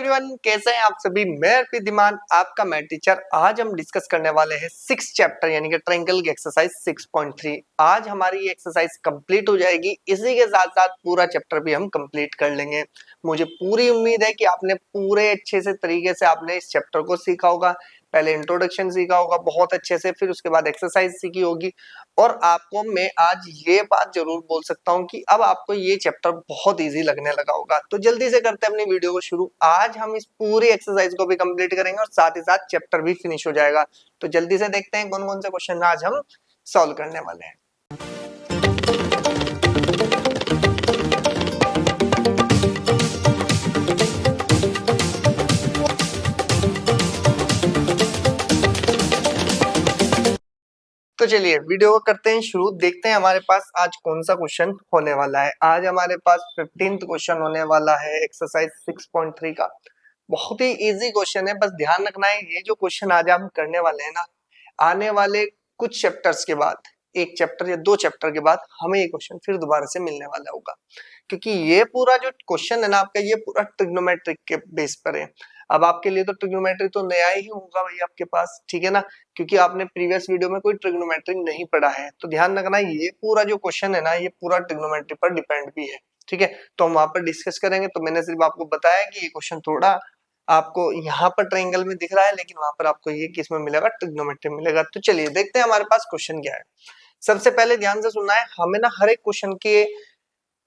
Everyone, कैसे हैं आप सभी। मैं अर्पित, आपका मैथ टीचर। आज हम डिस्कस करने वाले हैं 6 चैप्टर यानी कि ट्रायंगल की एक्सरसाइज 6.3। आज हमारी ये एक्सरसाइज कंप्लीट हो जाएगी। इसी के साथ साथ पूरा चैप्टर भी हम कंप्लीट कर लेंगे। मुझे पूरी उम्मीद है कि आपने पूरे अच्छे से तरीके से आपने इस चैप्टर को सीखा होगा। पहले इंट्रोडक्शन सीखा होगा बहुत अच्छे से, फिर उसके बाद एक्सरसाइज सीखी होगी। और आपको मैं आज ये बात जरूर बोल सकता हूँ कि अब आपको ये चैप्टर बहुत इजी लगने लगा होगा। तो जल्दी से करते हैं अपनी वीडियो को शुरू। आज हम इस पूरी एक्सरसाइज को भी कंप्लीट करेंगे और साथ ही साथ चैप्टर भी फिनिश हो जाएगा। तो जल्दी से देखते हैं कौन कौन से क्वेश्चन आज हम सॉल्व करने वाले हैं। तो चलिए वीडियो को करते हैं शुरू। देखते हैं हमारे पास आज कौन सा क्वेश्चन होने वाला है। आज हमारे पास 15th क्वेश्चन होने वाला है एक्सरसाइज 6.3 का। बहुत ही इजी क्वेश्चन है, बस ध्यान रखना है ये जो क्वेश्चन आज हम करने वाले हैं ना, आने वाले कुछ चैप्टर्स के बाद, एक चैप्टर या 2 चैप्टर के बाद हमें ये क्वेश्चन फिर दोबारा से मिलने वाला होगा। क्योंकि ये पूरा जो क्वेश्चन है ना आपका, ये पूरा ट्रिग्नोमेट्रिक के बेस पर है। अब आपके लिए तो ट्रिग्नोमेट्री तो नया ही होगा भाई आपके पास, ठीक है ना, क्योंकि आपने प्रीवियस वीडियो में कोई ट्रिग्नोमेट्री नहीं पढ़ा है। तो ध्यान रखना ये पूरा जो क्वेश्चन है ना, ये पूरा ट्रिग्नोमेट्री पर डिपेंड भी है, ठीक है। तो हम वहां पर डिस्कस करेंगे। तो मैंने सिर्फ आपको बताया कि ये क्वेश्चन थोड़ा आपको यहाँ पर ट्रायंगल में दिख रहा है, लेकिन वहां पर आपको ये किस में मिलेगा, ट्रिग्नोमेट्री मिलेगा। तो चलिए देखते हैं हमारे पास क्वेश्चन क्या है। सबसे पहले ध्यान से सुनना है, हमें ना हर एक क्वेश्चन के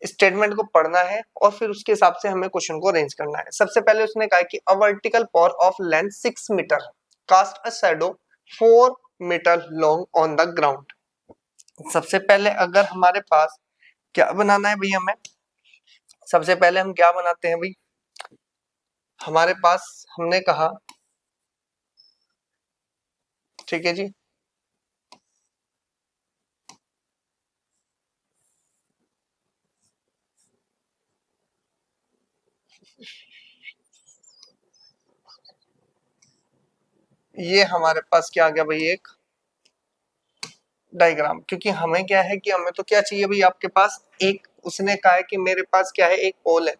स्टेटमेंट को पढ़ना है और फिर उसके हिसाब से हमें क्वेश्चन को अरेंज करना है। सबसे पहले उसने कहा कि a vertical power of length 6 metre cast a shadow 4 metre long on the ground. सबसे पहले अगर हमारे पास क्या बनाना है भाई, हमें सबसे पहले हम क्या बनाते हैं भाई, हमारे पास हमने कहा, ठीक है जी, ये हमारे पास क्या आ गया भाई, एक डायग्राम। क्योंकि हमें क्या है कि हमें तो क्या चाहिए भाई, आपके पास एक, उसने कहा है कि मेरे पास क्या है, एक पोल है,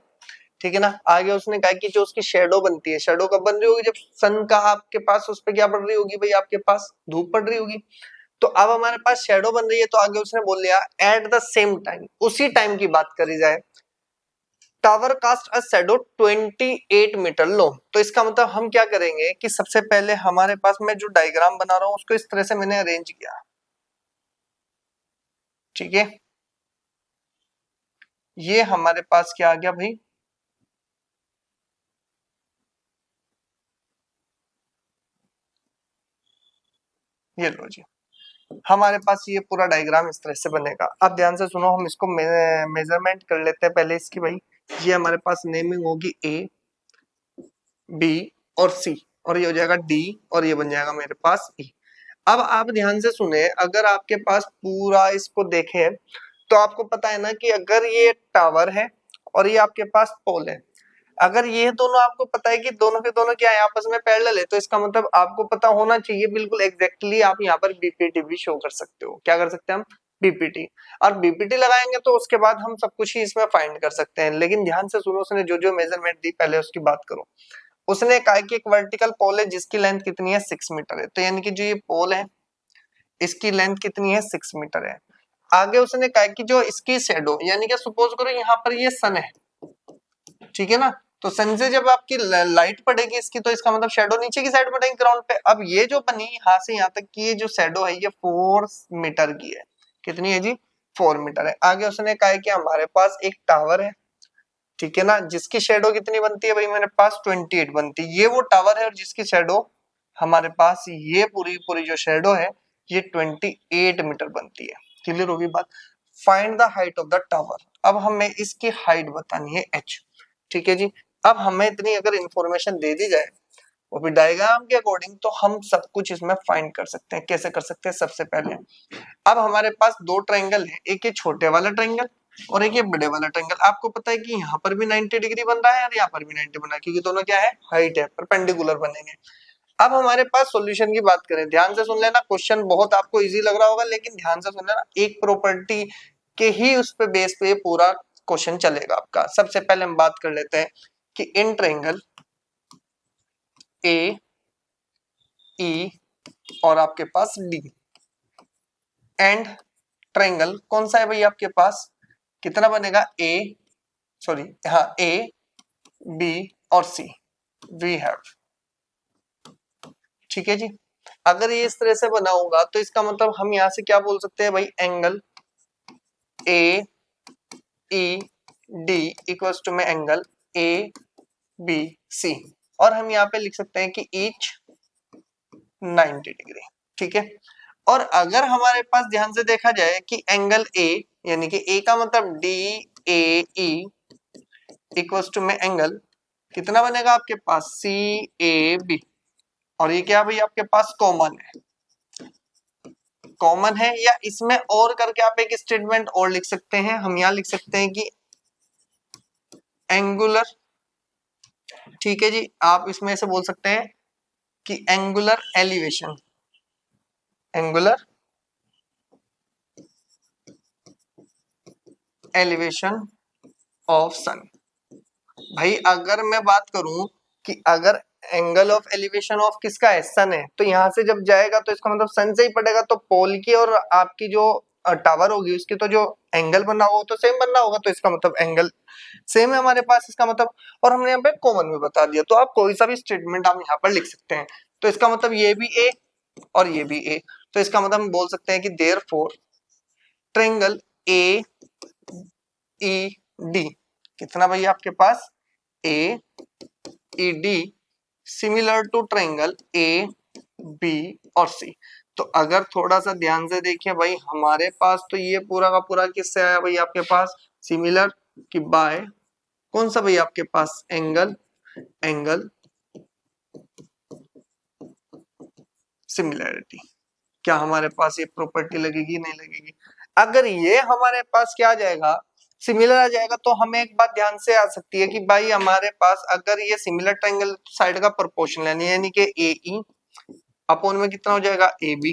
ठीक है ना। आगे उसने कहा कि जो उसकी शेडो बनती है, शेडो कब बन रही होगी, जब सन का आपके पास उस पे क्या पड़ रही होगी भाई, आपके पास धूप पड़ रही होगी। तो अब हमारे पास शेडो बन रही है, तो आगे उसने बोल लिया एट द सेम टाइम, उसी टाइम की बात करी जाए, tower cast a shadow 28 metre लो। तो इसका मतलब हम क्या करेंगे कि सबसे पहले हमारे पास मैं जो डायग्राम बना रहा हूं उसको इस तरह से मैंने अरेंज किया, ठीक है। ये हमारे पास क्या आ गया भाई, ये लो जी, हमारे पास ये पूरा डायग्राम इस तरह से बनेगा। अब ध्यान से सुनो, हम इसको मेजरमेंट कर लेते हैं पहले इसकी भाई। ये हमारे पास नेमिंग होगी ए, बी और सी, और ये हो जाएगा डी, और ये बन जाएगा मेरे पास ई। अब आप ध्यान से सुने, अगर आपके पास पूरा इसको देखें तो आपको पता है ना कि अगर ये टावर है और ये आपके पास पोल है, अगर ये दोनों आपको पता है कि दोनों के दोनों क्या है, आपस में पैरेलल है, तो इसका मतलब आपको पता होना चाहिए बिल्कुल एग्जैक्टली, आप यहाँ पर बीपीटी भी शो कर सकते हो। क्या कर सकते हैं हम, बीपीटी। और बीपीटी लगाएंगे तो उसके बाद हम सब कुछ ही इसमें फाइंड कर सकते हैं। लेकिन ध्यान से सुनो, उसने जो जो मेजरमेंट दी पहले उसकी बात करो। उसने कहा कि एक वर्टिकल पोल है जिसकी लेंथ कितनी है, 6 मीटर है। तो यानी कि जो ये पोल है इसकी लेंथ कितनी है, 6 मीटर है। आगे उसने कहा कि जो इसकी शैडो, यानी कि सपोज करो यहाँ पर ये सन है, ठीक है ना, तो सन से जब आपकी लाइट पड़ेगी इसकी, तो इसका मतलब शैडो नीचे की साइड पड़ेगी ग्राउंड पे। अब ये जो बनी यहाँ से यहाँ तक की ये जो शैडो है, ये 4 मीटर की है। कितनी है जी, 4 मीटर है। आगे उसने कहा कि हमारे पास एक टावर है, ठीक है ना, जिसकी शैडो कितनी बनती है भाई, मेरे पास 28 बनती है। ये वो टावर है और जिसकी शैडो हमारे पास, ये पूरी पूरी जो शैडो है ये 28 मीटर बनती है। क्लियर होगी बात। Find the height of the tower. अब हमें इसकी हाइट बतानी है h, ठीक है जी। अब हमें इतनी अगर इंफॉर्मेशन दे दी जाए वो भी डायग्राम के अकॉर्डिंग, तो हम सब कुछ इसमें फाइंड कर सकते हैं। कैसे कर सकते हैं, सबसे पहले अब हमारे पास 2 ट्रायंगल है, एक ये छोटे वाला ट्रायंगल और एक ये बड़े वाला ट्रायंगल। आपको पता है कि यहाँ पर भी 90 डिग्री बन रहा है और यहाँ पर भी 90 बन रहा है, क्योंकि दोनों क्या है, हाइट है, परपेंडिकुलर बनेंगे। अब हमारे पास सॉल्यूशन की बात करें, ध्यान से सुन लेना, क्वेश्चन बहुत आपको इजी लग रहा होगा, लेकिन ध्यान से सुन लेना, एक प्रॉपर्टी के ही उस पे बेस पे पूरा क्वेश्चन चलेगा आपका। सबसे पहले हम बात कर लेते हैं कि इन ट्रायंगल ए ई और आपके पास डी एंड ट्रायंगल कौन सा है भाई आपके पास, कितना बनेगा ए, सॉरी हाँ ए बी और सी वी हैव, ठीक है जी। अगर ये इस तरह से बना होगा तो इसका मतलब हम यहां से क्या बोल सकते हैं भाई, angle A E D equals to में एंगल ए बी सी, और हम यहाँ पे लिख सकते हैं कि ईच 90 डिग्री, ठीक है। और अगर हमारे पास ध्यान से देखा जाए कि एंगल ए यानी कि ए का मतलब D A E equals to में एंगल कितना बनेगा आपके पास सी ए बी, और ये क्या भाई आपके पास कॉमन है, कॉमन है, या इसमें और करके आप एक स्टेटमेंट और लिख सकते हैं, हम यहाँ लिख सकते हैं कि एंगुलर, ठीक है जी, आप इसमें से बोल सकते हैं कि angular elevation, angular elevation of sun. भाई अगर मैं बात करूं कि अगर एंगल ऑफ एलिवेशन ऑफ किसका है, सन है, तो यहां से जब जाएगा तो इसका मतलब सन से ही पड़ेगा, तो पोल की और आपकी जो टावर होगी उसकी तो जो एंगल बनना होगा तो सेम बनना होगा, तो इसका मतलब एंगल सेम है हमारे पास, इसका मतलब, और हमने यहाँ पे कॉमन भी बता दिया, तो आप कोई सा भी स्टेटमेंट आप यहाँ पर लिख सकते हैं। तो इसका मतलब ये भी ए और ये भी ए, तो इसका मतलब हम बोल सकते हैं कि therefore triangle A E D कितना भाई आपके पास A E D similar to triangle A B और सी। तो अगर थोड़ा सा ध्यान से देखिए भाई, हमारे पास तो ये पूरा का पूरा किससे आया भाई आपके पास, सिमिलर की बाय कौन सा भाई आपके पास एंगल, एंगल सिमिलैरिटी। क्या हमारे पास ये प्रॉपर्टी लगेगी, नहीं लगेगी। अगर ये हमारे पास क्या आ जाएगा, सिमिलर आ जाएगा, तो हमें एक बात ध्यान से आ सकती है कि भाई हमारे पास अगर ये सिमिलर ट्रायंगल साइड का प्रोपोर्शनल यानी कि ए ई अपॉन में कितना हो जाएगा ए बी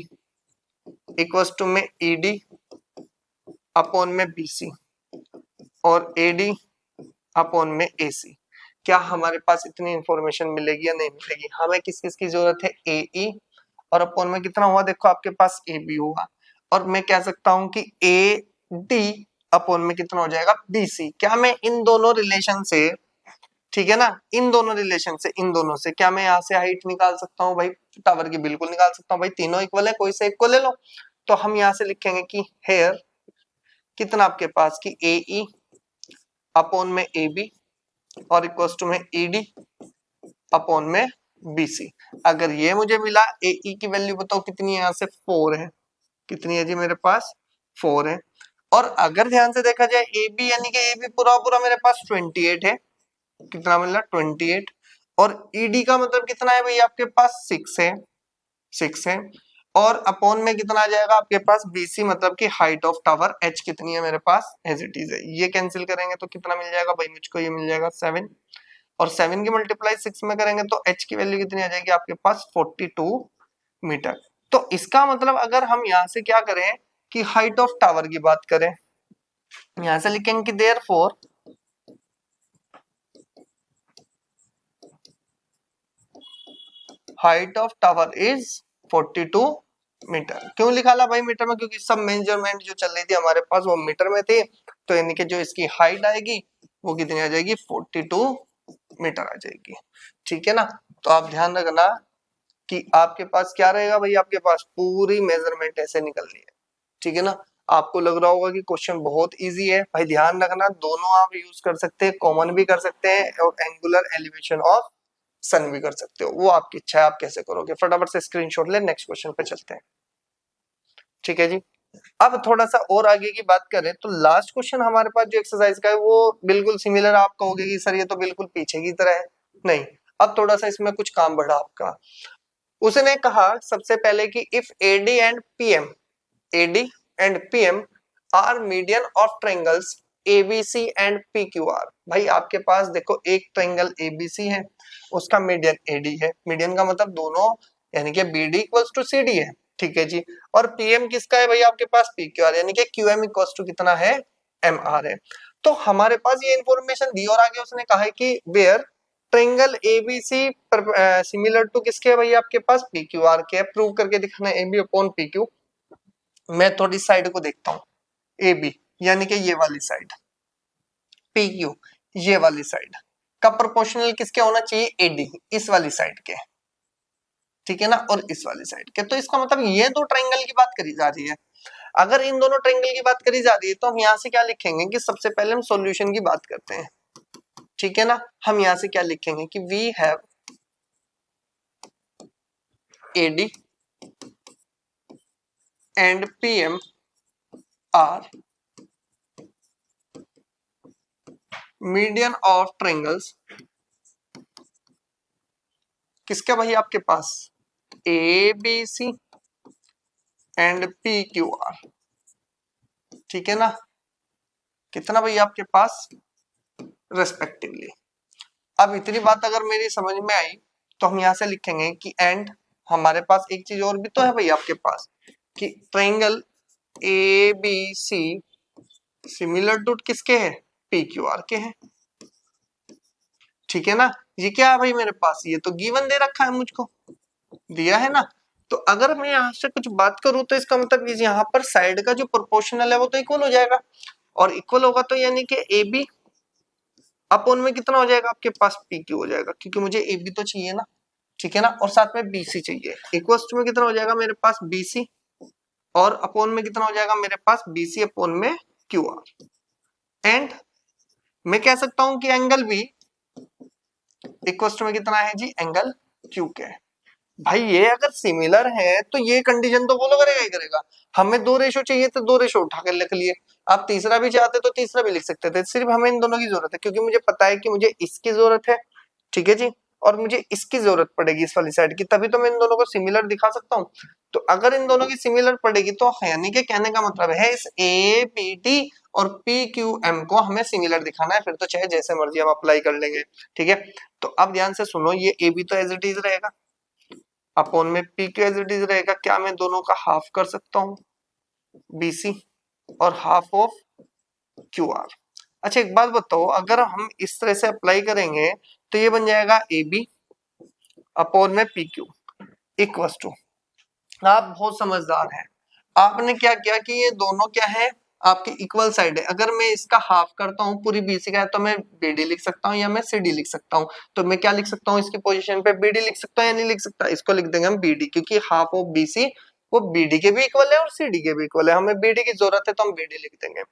इक्वल्स टू में ई डी अपॉन में बी सी और ए डी अपॉन में ए सी। क्या हमारे पास इतनी इंफॉर्मेशन मिलेगी या नहीं मिलेगी, हमें किस किस की जरूरत है, ए ई और अपॉन में कितना हुआ, देखो आपके पास ए बी हुआ, और मैं कह सकता हूं कि ए डी अपॉन में कितना हो जाएगा बी सी। क्या मैं इन दोनों रिलेशन से, ठीक है ना, इन दोनों रिलेशन से, इन दोनों से क्या मैं यहाँ से हाइट निकाल सकता हूँ भाई, टावर की बिल्कुल निकाल सकता हूँ भाई, तीनों इक्वल है, कोई से एक को ले लो। तो हम यहाँ से लिखेंगे कि हेयर कितना आपके पास की ए ई अपॉन में ए बी और इक्वल टू में ई डी अपॉन में बी सी। अगर ये मुझे मिला, ए ई की वैल्यू बताओ कितनी है, यहाँ से 4 है, कितनी है जी मेरे पास 4 है। और अगर ध्यान से देखा जाए ए बी यानी कि ए बी पूरा पूरा मेरे पास 28 है, कितना मिला 28, और ईडी का मतलब कितना है भाई आपके पास 6 है, 6 है, और अपॉन में कितना आ जाएगा आपके पास बीसी मतलब कि हाइट ऑफ टावर एच कितनी है मेरे पास एज इट इज है। ये कैंसिल करेंगे तो कितना मिल जाएगा भाई मुझको, ये मिल जाएगा 7, और 7 की मल्टीप्लाई 6 में करेंगे तो एच की वैल्यू कितनी आ जाएगी आपके पास 42 मीटर। तो इसका मतलब अगर हम यहाँ से क्या करें कि हाइट ऑफ टावर की बात करें, यहां से लिखेंगे कि therefore height of tower is 42 metre. क्यों लिखा ला भाई मीटर में, क्योंकि सब मेजरमेंट जो चल रही थी हमारे पास वो मीटर में थी, तो यानी कि जो इसकी हाइट आएगी वो कितनी आ जाएगी 42 मीटर आ जाएगी, ठीक है ना। तो आप ध्यान रखना कि आपके पास क्या रहेगा भाई, आपके पास पूरी मेजरमेंट ऐसे निकलनी है, ठीक है ना। आपको लग रहा होगा कि क्वेश्चन बहुत इजी है, भाई ध्यान रखना दोनों आप यूज कर सकते हैं, कॉमन भी कर सकते हैं और एंगुलर एलिवेशन ऑफ सन भी कर सकते हो, वो आपकी इच्छा है आप कैसे करोगे। फटाफट से स्क्रीनशॉट ले, नेक्स्ट क्वेश्चन पे चलते हैं, ठीक है जी। अब थोड़ा सा और आगे की बात करें तो लास्ट क्वेश्चन हमारे पास जो एक्सरसाइज का है वो बिल्कुल सिमिलर, आप कहोगे कि सर ये तो बिल्कुल पीछे की तरह है, नहीं, अब थोड़ा सा इसमें कुछ काम बढ़ा आपका। उसने कहा सबसे पहले कि if AD and PM, AD and PM are median of triangles ABC and PQR. भाई आपके पास देखो एक ट्रायंगल एबीसी है, उसका मीडियन एडी है, मीडियन का मतलब दोनों यानी कि बीडी इक्वल्स टू सीडी है, ठीक है जी। और पीएम किसका है भाई आपके पास पीक्यूआर यानी कि क्यूएम इक्वल्स टू कितना है एमआर है। तो हमारे पास ये इंफॉर्मेशन दी और आगे उसने कहा है कि where triangle ABC similar to किसके है भाई आपके पास पी क्यू आर के है। प्रूव करके दिखाना A B upon P Q. मैं थोड़ी साइड को देखता हूँ, ए बी यानी कि ये वाली साइड, पी क्यू ये वाली साइड का प्रोपोर्शनल किसके होना चाहिए, एडी इस वाली साइड के, ठीक है ना, और इस वाली साइड के। तो इसका मतलब ये दो ट्रायंगल की बात करी जा रही है। अगर इन दोनों ट्रायंगल की बात करी जा रही है तो हम यहाँ से क्या लिखेंगे कि सबसे पहले हम सॉल्यूशन की बात करते हैं, ठीक है ना। हम यहाँ से क्या लिखेंगे कि we have AD and PM are median of triangles किसके भाई आपके पास, A B C and P Q R, ठीक है ना। कितना भाई आपके पास रेस्पेक्टिवली। अब इतनी बात अगर मेरी समझ में आई तो हम यहां से लिखेंगे कि एंड हमारे पास एक चीज और भी तो है भाई आपके पास कि triangle A B C similar to किसके है, पी क्यू आर के हैं, ठीक है ना। ये क्या है भाई मेरे पास, ये तो गिवन दे रखा है, मुझको दिया है ना। तो अगर मैं यहाँ से कुछ बात करूं तो इसका मतलब यहाँ पर साइड का जो प्रोपोर्शनल है वो तो इक्वल हो जाएगा, और इक्वल होगा तो यानी कि ए बी अपॉन में कितना हो जाएगा आपके पास, पी क्यू हो जाएगा, क्योंकि मुझे ए बी तो चाहिए ना, ठीक है ना, और साथ में बी सी चाहिए। इक्वल टू में कितना हो जाएगा मेरे पास बी सी, और अपॉन में कितना हो जाएगा मेरे पास बी सी अपॉन में क्यू आर। एंड मैं कह सकता हूं कि एंगल बी इक्वल टू में कितना है जी, एंगल क्यू के। भाई ये अगर सिमिलर है तो ये कंडीशन तो फॉलो करेगा ही करेगा। हमें दो रेशो चाहिए तो दो रेशो उठा कर लिख लिए, आप तीसरा भी चाहते तो तीसरा भी लिख सकते थे, सिर्फ हमें इन दोनों की जरूरत है, क्योंकि मुझे पता है कि मुझे इसकी जरूरत है, ठीक है जी, और मुझे इसकी जरूरत पड़ेगी इस वाली साइड की, तभी तो मैं इन दोनों को सिमिलर दिखा सकता हूँ। तो अगर इन दोनों की सिमिलर पड़ेगी तो यानी कि कहने का मतलब है इस ए पी टी और पी क्यू एम को हमें सिमिलर दिखाना है, फिर तो चाहे जैसे मर्जी हम अप्लाई कर लेंगे, ठीक है। तो अब ध्यान से सुनो, ये ए बी तो एज इट इज रहेगा, अपॉन में P Q as it is रहेगा। क्या मैं दोनों का हाफ कर सकता हूँ, बीसी और हाफ ऑफ क्यू आर। अच्छा एक बात बताओ, अगर हम इस तरह से अप्लाई करेंगे तो ये बन जाएगा ए बी अपॉन में पी क्यू इक्वल टू, आप बहुत समझदार हैं, आपने क्या किया कि ये दोनों क्या है आपके इक्वल साइड है। अगर मैं इसका हाफ करता हूँ पूरी बीसी का है तो मैं बीडी लिख सकता हूँ या मैं सीडी लिख सकता हूँ। तो मैं क्या लिख सकता हूँ इसकी पोजीशन पे, बीडी लिख सकता हूँ या नहीं लिख सकता, इसको लिख देंगे हम बीडी, क्योंकि हाफ ऑफ बीसी वो बीडी के भी इक्वल है और सीडी के भी इक्वल है, हमें बीडी की जरूरत है तो हम बीडी लिख देंगे।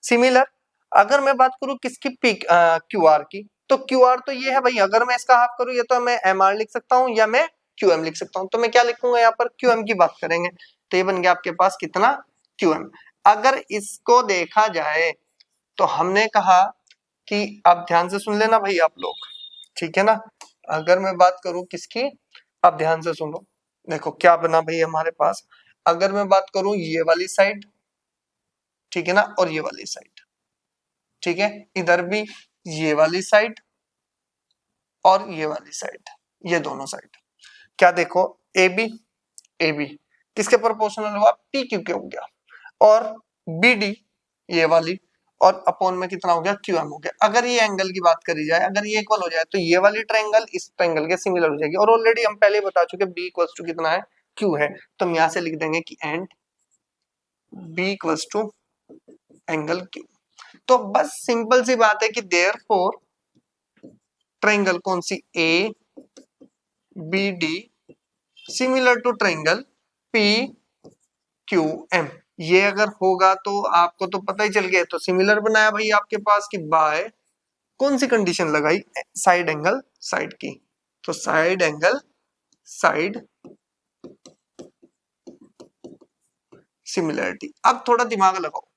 सिमिलर अगर मैं बात करूं किसकी, पी क्यू आर की, तो क्यू आर तो ये है भाई, अगर मैं इसका हाफ करूं ये तो मैं एम आर लिख सकता हूँ या मैं क्यू एम लिख सकता हूँ। तो मैं क्या लिखूंगा यहाँ पर, क्यू एम की बात करेंगे, तो ये बन गया आपके पास कितना, क्यू एम। अगर इसको देखा जाए तो हमने कहा कि आप ध्यान से सुन लेना भाई आप लोग, ठीक है ना। अगर मैं बात करूं किसकी, आप ध्यान से सुनो, देखो क्या बना भाई हमारे पास। अगर मैं बात करूं ये वाली साइड, ठीक है ना, और ये वाली साइड, ठीक है, इधर भी ये वाली साइड और ये वाली साइड, ये दोनों साइड क्या देखो, ए बी किसके प्रोपोर्शनल हुआ, पी क्यू के हो गया, और बी डी ये वाली, और अपॉन में कितना हो गया, क्यू एम हो गया। अगर ये एंगल की बात करी जाए, अगर ये इक्वल हो जाए तो ये वाली ट्रायंगल इस ट्रायंगल के सिमिलर हो जाएगी, और ऑलरेडी हम पहले बता चुके बी इक्वल्स टू कितना है, क्यू है। तो हम यहां से लिख देंगे कि and B equals to angle Q. तो बस सिंपल सी बात है कि देयरफॉर ट्रायंगल कौन सी, A B D similar to triangle P Q M. ये अगर होगा तो आपको तो पता ही चल गया, तो सिमिलर बनाया भाई आपके पास कि बाय कौन सी कंडीशन लगाई, साइड एंगल साइड की, तो साइड एंगल साइड सिमिलरिटी। अब थोड़ा दिमाग लगाओ,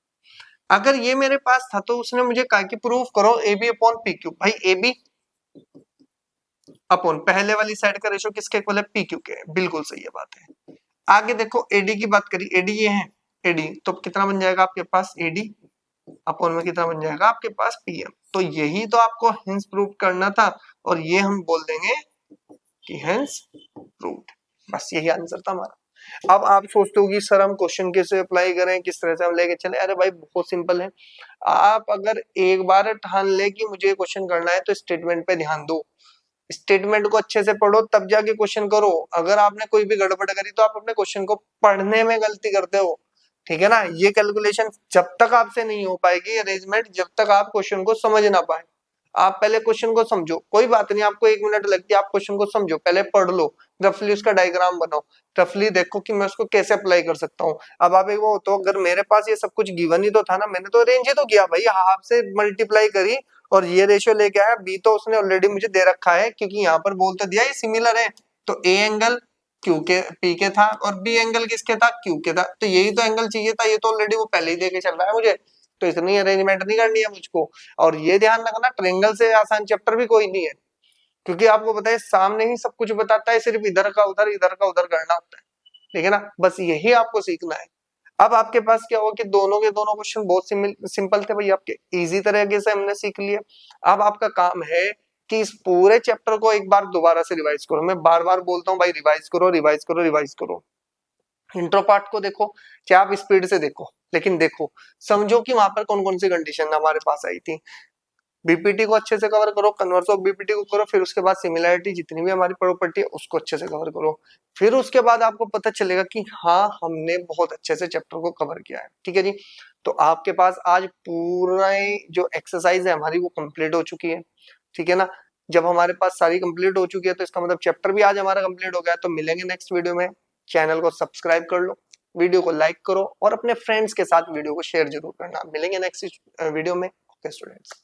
अगर ये मेरे पास था तो उसने मुझे कहा कि प्रूफ करो A B upon P Q. भाई ए बी अपॉन पहले वाली साइड का रेशो किसके इक्वल है, पी क्यू के, बिल्कुल सही है बात है। आगे देखो एडी की बात करी, एडी ये है एडी, तो कितना बन जाएगा आपके पास, एडी अपॉन में कितना बन जाएगा आपके पास पीएम। तो यही तो आपको हेंस प्रूव करना था, और ये हम बोल देंगे कि हेंस प्रूव्ड। बस यही आंसर था हमारा। अब आप सोचते हो कि सर हम क्वेश्चन कैसे अप्लाई करें, किस तरह से हम लेके चले, अरे भाई बहुत सिंपल है। आप अगर एक बार ठान ले कि मुझे क्वेश्चन करना है तो स्टेटमेंट पे ध्यान दो, स्टेटमेंट को अच्छे से पढ़ो तब जाके क्वेश्चन करो। अगर आपने कोई भी गड़बड़ करी तो आप अपने क्वेश्चन को पढ़ने में गलती करते हो, ठीक है ना। ये कैलकुलेशन जब तक आपसे नहीं हो पाएगी अरेंजमेंट, जब तक आप क्वेश्चन को समझ ना पाए। आप पहले क्वेश्चन को समझो, कोई बात नहीं, आपको 1 मिनट लगती है, आप क्वेश्चन को समझो, पहले पढ़ लो, रफली उसका डायग्राम बनाओ, रफली देखो कि मैं उसको कैसे अप्लाई कर सकता हूँ। अब आप एक वो तो अगर मेरे पास ये सब कुछ गिवन ही तो था ना, मैंने तो अरेंज ही तो किया भाई, हाफ से मल्टीप्लाई करी और ये रेशियो लेके आया। बी तो उसने ऑलरेडी मुझे दे रखा है, क्योंकि यहाँ पर बोल तो दिया ये सिमिलर है, तो ए एंगल क्यू के पी के था और बी एंगल किसके था, क्यू के था, तो यही तो एंगल चाहिए था, ये तो ऑलरेडी वो पहले ही देके चल रहा है मुझे, तो इतनी अरेंजमेंट नहीं करनी है मुझको। और ये ध्यान रखना, ट्रायंगल से आसान चैप्टर भी कोई नहीं है, क्योंकि आपको पता है सामने ही सब कुछ बताता है, सिर्फ इधर का उधर, इधर का उधर करना होता है, ठीक है ना। बस यही आपको सीखना है। अब आपके पास क्या हुआ कि दोनों के दोनों क्वेश्चन बहुत सिंपल थे भाई आपके, इजी तरीके से हमने सीख लिया। अब आपका काम है कि इस पूरे चैप्टर को एक बार दोबारा से रिवाइज करो। मैं बार बार बोलता हूँ भाई, रिवाइज करो, रिवाइज करो, रिवाइज करो। इंट्रो पार्ट को देखो, चाहे आप स्पीड से देखो, लेकिन देखो, समझो कि वहां पर कौन कौन सी कंडीशन हमारे पास आई थी। बीपीटी को अच्छे से कवर करो, कन्वर्स ऑफ बीपीटी को करो, फिर उसके बाद सिमिलैरिटी जितनी भी हमारी प्रॉपर्टी है उसको अच्छे से कवर करो। फिर उसके बाद आपको पता चलेगा कि हाँ, हमने बहुत अच्छे से चैप्टर को कवर किया है, ठीक है जी। तो आपके पास आज पूरा जो एक्सरसाइज है हमारी वो कंप्लीट हो चुकी है, ठीक है ना। जब हमारे पास सारी कंप्लीट हो चुकी है तो इसका मतलब चैप्टर भी आज हमारा कंप्लीट हो गया। तो मिलेंगे नेक्स्ट वीडियो में। चैनल को सब्सक्राइब कर लो, वीडियो को लाइक करो और अपने फ्रेंड्स के साथ वीडियो को शेयर जरूर करना। मिलेंगे नेक्स्ट वीडियो में। Okay students.